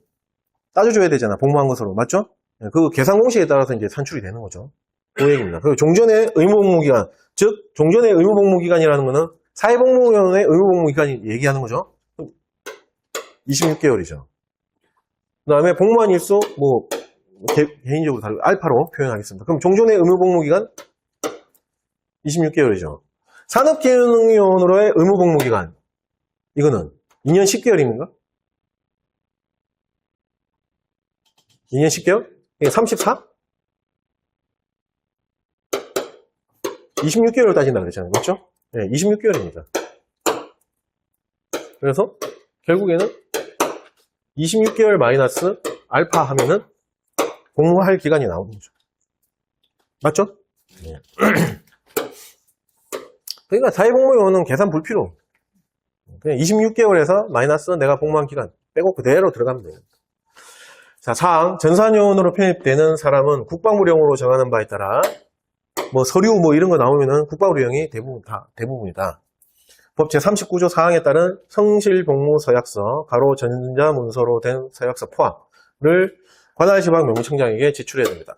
따져줘야 되잖아. 복무한 것으로. 맞죠? 그 계산 공식에 따라서 이제 산출이 되는 거죠. 그 얘기입니다. 그리고 종전의 의무복무기간, 즉, 종전의 의무복무기간이라는 거는 사회복무요원의 의무복무기간이 얘기하는 거죠. 26개월이죠. 그 다음에 복무한 일수, 개인적으로 다르고, 알파로 표현하겠습니다. 그럼 종전의 의무복무기간? 26개월이죠. 산업기능요원으로의 의무복무기간. 이거는 2년 10개월입니까? 2년 10개월? 이게 34? 26개월 따진다 그랬잖아요. 그렇죠? 네, 26개월입니다. 그래서 결국에는 26개월 마이너스 알파 하면은 복무할 기간이 나오는 거죠. 맞죠? 네. 그러니까 사회복무요원은 계산 불필요. 그냥 26개월에서 마이너스 내가 복무한 기간 빼고 그대로 들어가면 돼요. 자, 사항 전산요원으로 편입되는 사람은 국방부령으로 정하는 바에 따라 서류 이런 거 나오면은 국방부령이 대부분이다. 법 제39조 사항에 따른 성실복무 서약서, 가로 전자문서로 된 서약서 포함을 관할지방 명무청장에게 제출해야 됩니다.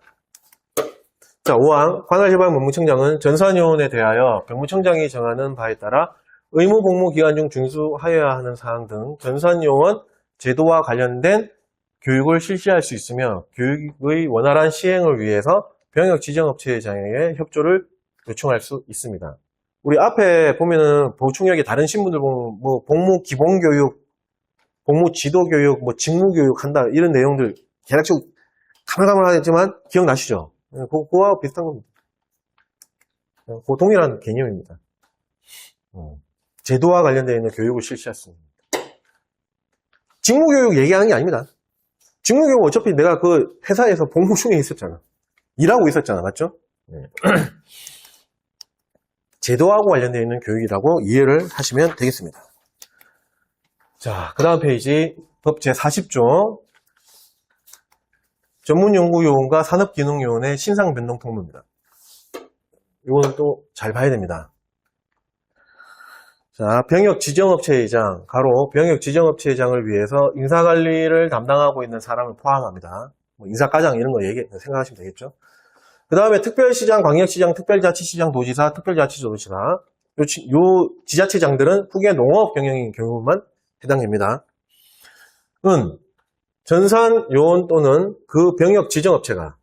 자, 5항 관할지방 명무청장은 전산요원에 대하여 병무청장이 정하는 바에 따라 의무복무 기간 중 준수하여야 하는 사항 등 전산요원 제도와 관련된 교육을 실시할 수 있으며 교육의 원활한 시행을 위해서 병역 지정업체장에게 협조를 요청할 수 있습니다. 우리 앞에 보면은 보충역에 다른 신분들 보면 복무 기본교육, 복무 지도교육, 직무교육 한다 이런 내용들 대략적으로 가물가물하지만 기억나시죠? 그거와 비슷한 겁니다. 그 동일한 개념입니다. 제도와 관련되어 있는 교육을 실시할 수 있습니다. 직무교육 얘기하는 게 아닙니다. 직무교육 어차피 내가 그 회사에서 복무 중에 있었잖아. 일하고 있었잖아. 맞죠? 네. 제도하고 관련되어 있는 교육이라고 이해를 하시면 되겠습니다. 자, 그 다음 페이지 법 제40조 전문연구요원과 산업기능요원의 신상변동통로입니다. 이거는 또 잘 봐야 됩니다. 자, 병역지정업체의장, 가로 병역지정업체의장을 위해서 인사관리를 담당하고 있는 사람을 포함합니다. 뭐 인사과장 이런 거 생각하시면 되겠죠. 그 다음에 특별시장, 광역시장, 특별자치시장, 도지사, 특별자치도지사, 요 지자체장들은 후계 농업 경영인 경우만 해당됩니다. 전산 요원 또는 그 병역 지정업체가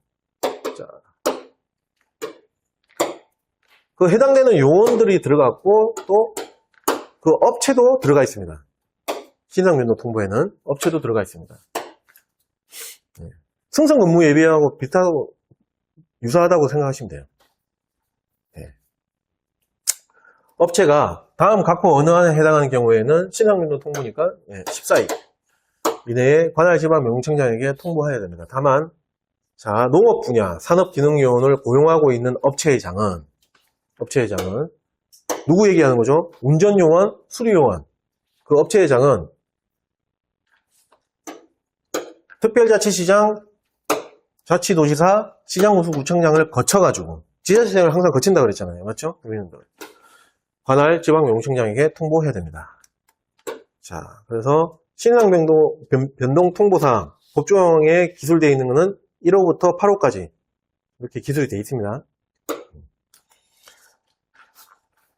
그 해당되는 요원들이 들어갔고 또 그 업체도 들어가 있습니다. 신상면도 통보에는 업체도 들어가 있습니다. 승선 근무 예비하고 비슷하고 유사하다고 생각하시면 돼요. 업체가 다음 각호 어느 안에 해당하는 경우에는 신상면도 통보니까 14일 이내에 관할 지방 명청장에게 통보해야 됩니다. 다만 자, 농업 분야 산업기능요원을 고용하고 있는 업체의장은 누구 얘기하는 거죠? 운전요원, 수리요원. 그 업체의장은 특별자치시장, 자치도지사, 시장군수구청장을 거쳐가지고 지자체장을 항상 거친다 그랬잖아요. 맞죠? 관할 지방명청장에게 통보해야 됩니다. 자, 그래서 신상변동 통보사항 법조항에 기술되어 있는 것은 1호부터 8호까지 이렇게 기술이 되어 있습니다.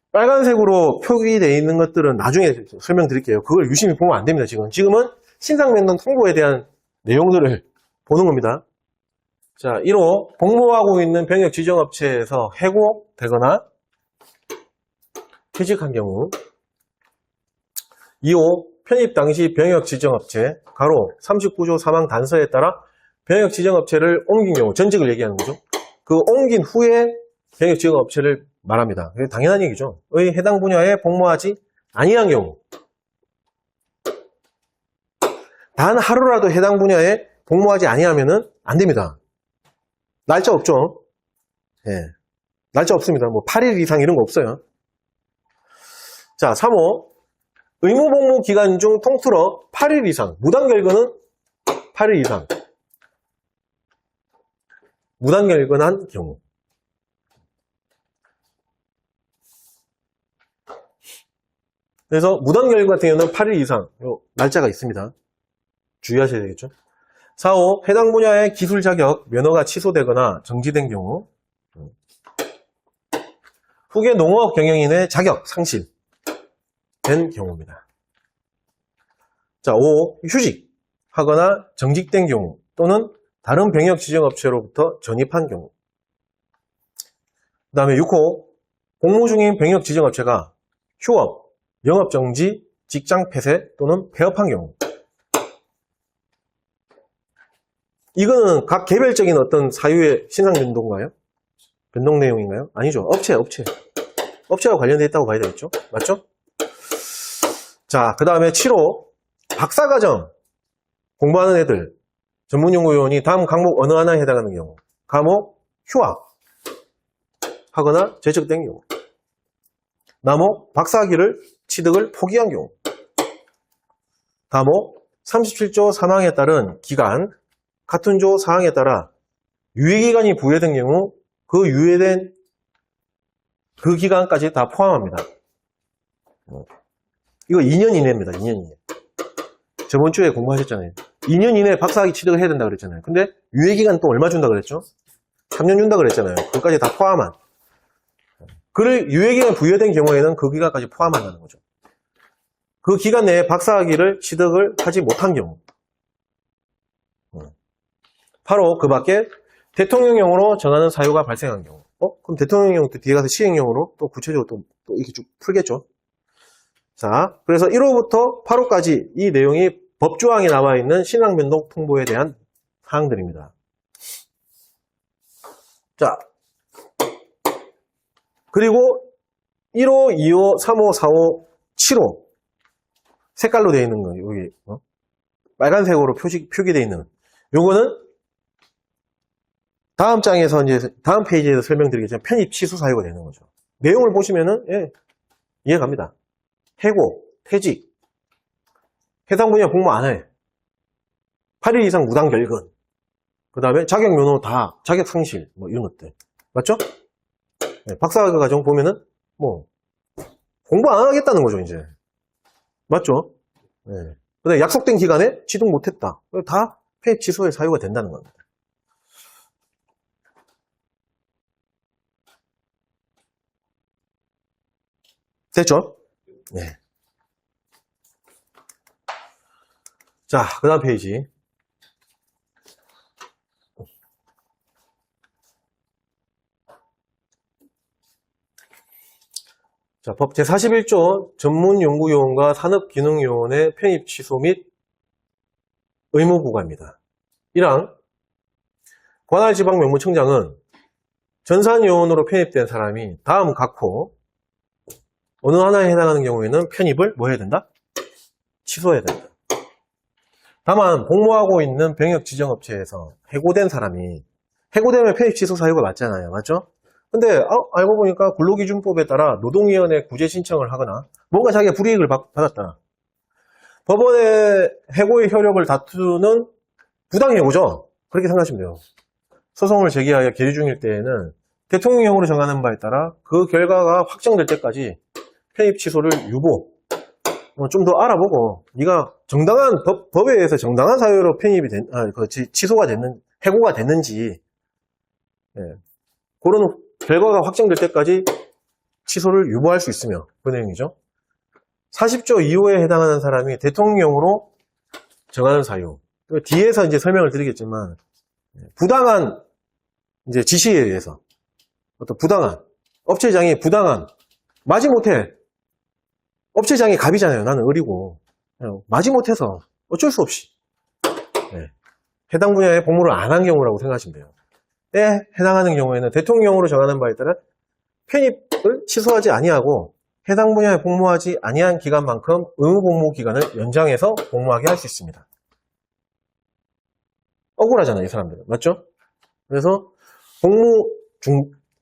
빨간색으로 표기되어 있는 것들은 나중에 설명드릴게요. 그걸 유심히 보면 안 됩니다. 지금은 신상변동 통보에 대한 내용들을 보는 겁니다. 자, 1호 복무하고 있는 병역지정업체에서 해고되거나 퇴직한 경우. 2호 편입 당시 병역지정업체 가로 39조 사망 단서에 따라 병역지정업체를 옮긴 경우, 전직을 얘기하는 거죠. 그 옮긴 후에 병역지정업체를 말합니다. 당연한 얘기죠. 의 해당 분야에 복무하지 아니한 경우, 단 하루라도 해당 분야에 복무하지 아니하면은 안 됩니다. 날짜 없죠. 날짜 없습니다. 뭐 8일 이상 이런 거 없어요. 자, 3호 의무복무 기간 중 통틀어 8일 이상, 무단결근은 8일 이상, 무단결근한 경우. 그래서 무단결근 같은 경우는 8일 이상 날짜가 있습니다. 주의하셔야 되겠죠. 4호 해당 분야의 기술 자격, 면허가 취소되거나 정지된 경우. 후계 농업 경영인의 자격 상실된 경우입니다. 자, 5. 휴직하거나 정직된 경우 또는 다른 병역지정업체로부터 전입한 경우. 그 다음에 6호 복무 중인 병역지정업체가 휴업, 영업정지, 직장 폐쇄 또는 폐업한 경우. 이거는 각 개별적인 어떤 사유의 신상변동인가요? 변동 내용인가요? 아니죠. 업체와 관련되어 있다고 봐야 되겠죠? 맞죠? 자, 그 다음에 7호 박사과정 공부하는 애들 전문연구위원이 다음 과목 어느 하나에 해당하는 경우. 과목 휴학하거나 제적된 경우. 남목 박사학위를 취득을 포기한 경우. 다목 37조 사항에 따른 기간 같은 조 사항에 따라 유예기간이 부여된 경우 그 유예된 그 기간까지 다 포함합니다. 이거 2년 이내입니다. 2년 이내. 저번 주에 공부하셨잖아요. 2년 이내에 박사학위 취득을 해야 된다 그랬잖아요. 근데 유예기간 또 얼마 준다 그랬죠? 3년 준다 그랬잖아요. 그것까지 다 포함한. 그를 유예기간 부여된 경우에는 그 기간까지 포함한다는 거죠. 그 기간 내에 박사학위를 취득을 하지 못한 경우. 바로 그 밖에 대통령령으로 정하는 사유가 발생한 경우. 그럼 대통령령 또 뒤에 가서 시행령으로 또 구체적으로 또 이렇게 쭉 풀겠죠. 자, 그래서 1호부터 8호까지 이 내용이 법조항에 나와 있는 신상변동 통보에 대한 사항들입니다. 자, 그리고 1호, 2호, 3호, 4호, 7호 색깔로 되어 있는 거 여기 빨간색으로 표기되어 있는 요거는 다음 장에서 이제 다음 페이지에서 설명드리겠지만 편입 취소 사유가 되는 거죠. 내용을 보시면은 이해 갑니다. 해고, 퇴직, 해당 분야 복무 안 해. 8일 이상 무단 결근. 그 다음에 자격 면허 다 자격 상실 뭐 이런 것들 맞죠? 박사과정 보면은 뭐 공부 안 하겠다는 거죠, 이제. 맞죠? 네. 근데 약속된 기간에 취득 못했다. 다 폐입 취소의 사유가 된다는 겁니다. 됐죠? 네. 자, 그 다음 페이지. 자, 법 제41조 전문연구요원과 산업기능요원의 편입 취소 및 의무 부과입니다. 1항 관할지방명무청장은 전산요원으로 편입된 사람이 다음 각호 어느 하나에 해당하는 경우에는 편입을 뭐 해야 된다? 취소해야 된다. 다만 복무하고 있는 병역지정업체에서 해고된 사람이 해고되면 편입 취소 사유가 맞잖아요. 맞죠? 근데 알고 보니까 근로기준법에 따라 노동위원회 구제 신청을 하거나 뭔가 자기가 불이익을 받았다. 법원의 해고의 효력을 다투는 부당해고죠. 그렇게 생각하시면 돼요. 소송을 제기하여 계류 중일 때에는 대통령령으로 정하는 바에 따라 그 결과가 확정될 때까지 편입 취소를 유보 좀 더 알아보고 네가 정당한 법에 의해서 정당한 사유로 편입이 취소가 됐는 해고가 됐는지 그런 결과가 확정될 때까지 취소를 유보할 수 있으며 그 내용이죠. 40조 2호에 해당하는 사람이 대통령령으로 정하는 사유. 뒤에서 이제 설명을 드리겠지만 부당한 이제 지시에 의해서 어떤 부당한 업체장이 부당한 마지못해 업체장이 갑이잖아요. 나는 을이고 마지못해서 어쩔 수 없이 해당 분야에 복무를 안 한 경우라고 생각하시면 돼요. 해당하는 경우에는 대통령령으로 정하는 바에 따라 편입을 취소하지 아니하고 해당 분야에 복무하지 아니한 기간만큼 의무 복무 기간을 연장해서 복무하게 할 수 있습니다. 억울하잖아요, 이 사람들은. 맞죠? 그래서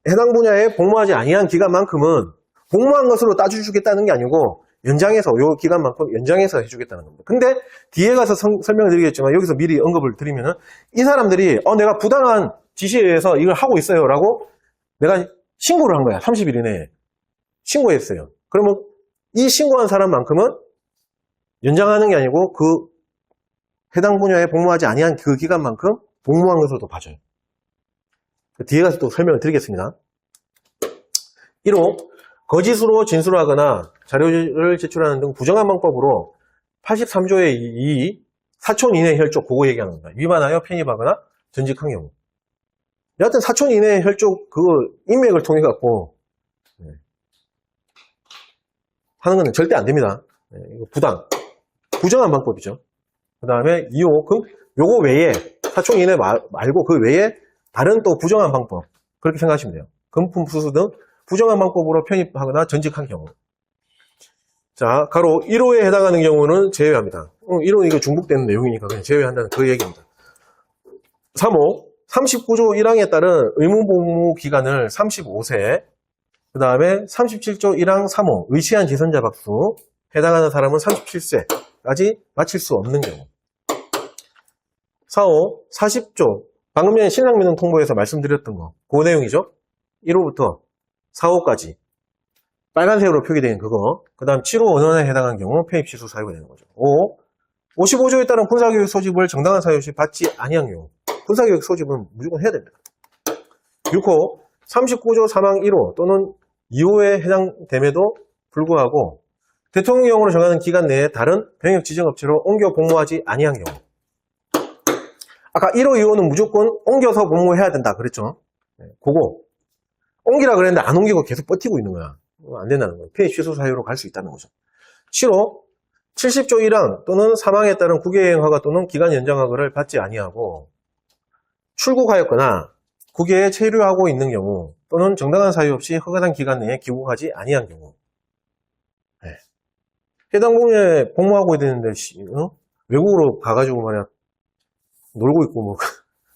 해당 분야에 복무하지 아니한 기간만큼은 복무한 것으로 따져주겠다는 게 아니고 연장해서 요 기간만큼 연장해서 해주겠다는 겁니다. 근데 뒤에 가서 설명을 드리겠지만 여기서 미리 언급을 드리면은 이 사람들이 내가 부당한 지시에 의해서 이걸 하고 있어요 라고 내가 신고를 한 거야. 30일 이내에 신고했어요. 그러면 이 신고한 사람만큼은 연장하는 게 아니고 그 해당 분야에 복무하지 아니한 그 기간만큼 복무한 것으로 봐줘요. 뒤에 가서 또 설명을 드리겠습니다. 1호 거짓으로 진술하거나 자료를 제출하는 등 부정한 방법으로 83조의 2 사촌 이내 혈족 그거 얘기하는 겁니다. 위반하여 편입하거나 전직한 경우. 여하튼 사촌 이내 혈족 그 인맥을 통해 갖고 하는 건 절대 안 됩니다. 이거 부정한 방법이죠. 그 다음에 2호 요거 외에 사촌 이내 말고 그 외에 다른 또 부정한 방법 그렇게 생각하시면 돼요. 금품 수수 등 부정한 방법으로 편입하거나 전직한 경우. 자, 가로 1호에 해당하는 경우는 제외합니다. 1호는 이거 중복되는 내용이니까 그냥 제외한다는 그 얘기입니다. 3호 39조 1항에 따른 의무복무 기간을 35세, 그 다음에 37조 1항 3호 의시한 지선자 박수 해당하는 사람은 37세까지 마칠 수 없는 경우. 4호 40조 방금 전에 신랑민원 통보에서 말씀드렸던 거 그 내용이죠. 1호부터 4호까지 빨간색으로 표기된 그거. 그 다음 7호 원원에 해당한 경우 편입 취소 사유가 되는 거죠. 5. 55조에 따른 군사교육 소집을 정당한 사유 없이 받지 아니한 경우 군사교육 소집은 무조건 해야 됩니다. 6호 39조 3항 1호 또는 2호에 해당됨에도 불구하고 대통령령으로 정하는 기간 내에 다른 병역지정업체로 옮겨 복무하지 아니한 경우. 아까 1호, 2호는 무조건 옮겨서 복무해야 된다 그랬죠. 그거 옮기라 그랬는데 안 옮기고 계속 버티고 있는 거야. 안 된다는 거예요. 편입 취소 사유로 갈 수 있다는 거죠. 7호 70조 1항 또는 사망에 따른 국외여행 허가 또는 기간 연장 허가를 받지 아니하고 출국하였거나 국외에 체류하고 있는 경우 또는 정당한 사유 없이 허가된 기간 내에 귀국하지 아니한 경우. 해당 분야에 복무하고 있는데 외국으로 가가지고 말이야 놀고 있고 뭐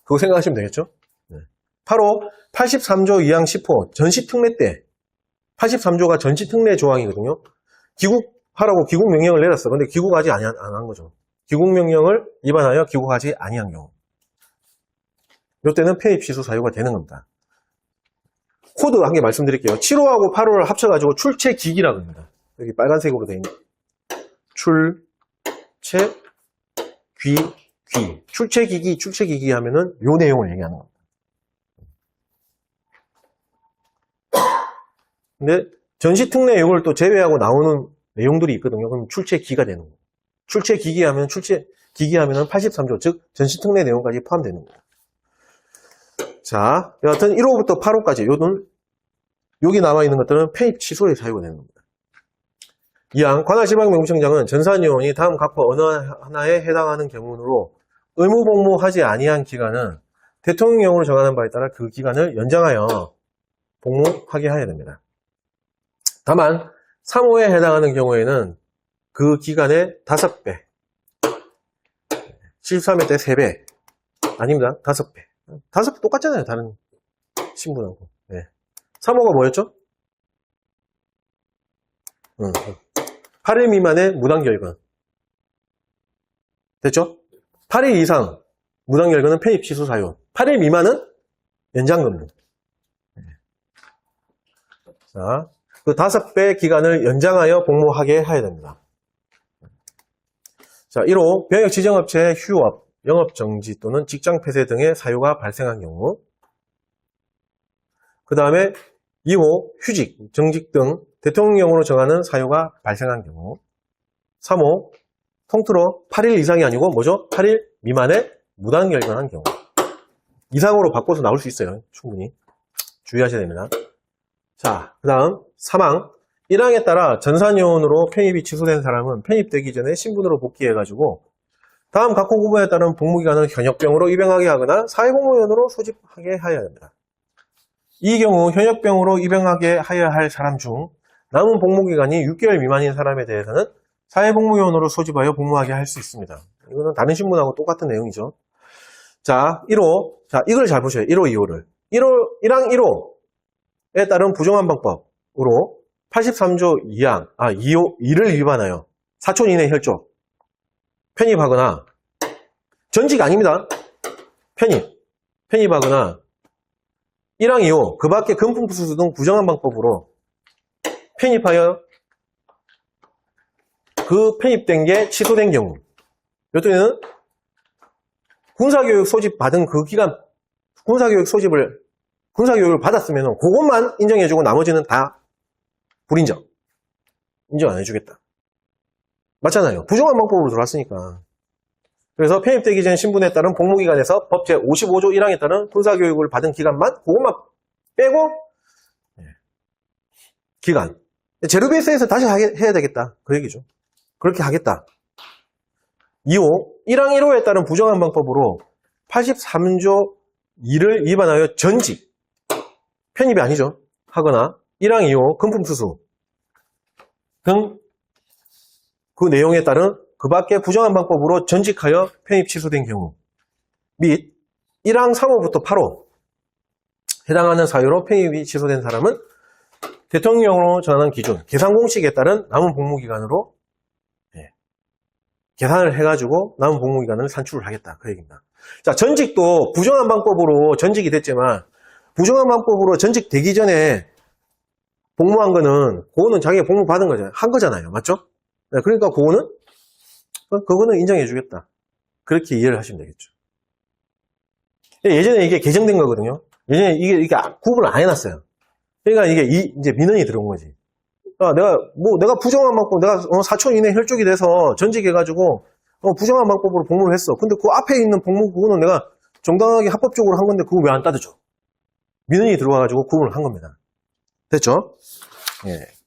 그거 생각하시면 되겠죠. 8호 83조 2항 10호 전시특례 때 83조가 전시특례 조항이거든요. 귀국하라고 귀국 명령을 내렸어. 근데 귀국하지 안 한 거죠. 귀국 명령을 위반하여 귀국하지 아니한 경우. 이때는 편입 취소 사유가 되는 겁니다. 코드 한 개 말씀드릴게요. 7호하고 8호를 합쳐가지고 출체기기라고 합니다. 여기 빨간색으로 되어 있는 출첵기기 하면은 요 내용을 얘기하는 겁니다. 근데 전시특례 요걸 또 제외하고 나오는 내용들이 있거든요. 그럼 출첵기가 되는 거예요. 출첵기기 하면은 83조, 즉 전시특례 내용까지 포함되는 거예요. 자, 여하튼 1호부터 8호까지 여기 남아있는 것들은 편입 취소에 사유가 되는 겁니다. 이항 관할지방명청장은 전산위원이 다음 각호 어느 하나에 해당하는 경우로 의무복무하지 아니한 기간은 대통령령으로 정하는 바에 따라 그 기간을 연장하여 복무하게 해야 됩니다. 다만 3호에 해당하는 경우에는 그 기간의 5배, 73회 때 3배, 아닙니다. 5배. 5배 똑같잖아요. 다른 신분하고. 네. 3호가 뭐였죠? 8일 미만의 무단결근. 됐죠? 8일 이상 무단결근은 편입 취소 사유. 8일 미만은 연장근무. 자, 그 5배 기간을 연장하여 복무하게 해야 됩니다. 자, 1호 병역 지정업체의 휴업, 영업정지 또는 직장 폐쇄 등의 사유가 발생한 경우. 그 다음에 2호 휴직, 정직 등 대통령령으로 정하는 사유가 발생한 경우. 3호 통틀어 8일 이상이 아니고 뭐죠? 8일 미만의 무단결근한 경우. 이상으로 바꿔서 나올 수 있어요. 충분히 주의하셔야 됩니다. 자, 그 다음 사망. 1항에 따라 전산요원으로 편입이 취소된 사람은 편입되기 전에 신분으로 복귀해가지고 다음 각호 구분에 따른 복무기간을 현역병으로 입영하게 하거나 사회복무요원으로 소집하게 하여야 합니다. 이 경우 현역병으로 입영하게 하여야 할 사람 중 남은 복무기간이 6개월 미만인 사람에 대해서는 사회복무요원으로 소집하여 복무하게 할 수 있습니다. 이거는 다른 신분하고 똑같은 내용이죠. 자, 1호. 자, 이걸 잘 보셔요. 1호, 2호를. 1항 1호에 따른 부정한 방법으로 83조 2항, 2를 위반하여 4촌 이내 혈족, 편입하거나, 전직 아닙니다. 편입하거나, 1항 2호, 그 밖에 금품수수 등 부정한 방법으로 편입하여 그 편입된 게 취소된 경우. 이때는 군사교육 소집 받은 그 기간, 군사교육을 받았으면 그것만 인정해주고 나머지는 다 불인정. 인정 안 해주겠다. 맞잖아요. 부정한 방법으로 들어왔으니까. 그래서 편입되기 전 신분에 따른 복무기간에서 법 제55조 1항에 따른 군사교육을 받은 기간만 그것만 빼고 기간. 제로베이스에서 다시 해야 되겠다. 그 얘기죠. 그렇게 하겠다. 2호 1항 1호에 따른 부정한 방법으로 83조 2를 위반하여 전직, 편입이 아니죠. 하거나 1항 2호 금품수수 등 그 내용에 따른 그 밖의 부정한 방법으로 전직하여 편입 취소된 경우 및 1항 3호부터 8호 해당하는 사유로 편입이 취소된 사람은 대통령령으로 정하는 기준, 계산공식에 따른 남은 복무기간으로 계산을 해가지고 남은 복무기간을 산출을 하겠다. 그 얘기입니다. 자, 전직도 부정한 방법으로 전직이 됐지만 부정한 방법으로 전직되기 전에 복무한 거는 그거는 자기가 복무 받은 거잖아요. 한 거잖아요. 맞죠? 네, 그러니까 그거는 인정해 주겠다. 그렇게 이해를 하시면 되겠죠. 예전에 이게 개정된 거거든요. 예전에 이게 구분을 안 해놨어요. 그러니까 이게 이제 민원이 들어온 거지. 내가 부정한 방법, 내가 4촌 이내 혈족이 돼서 전직해가지고 부정한 방법으로 복무를 했어. 근데 그 앞에 있는 복무 그거는 내가 정당하게 합법적으로 한 건데 그거 왜 안 따져줘? 민원이 들어와가지고 구분을 한 겁니다. 됐죠? 예.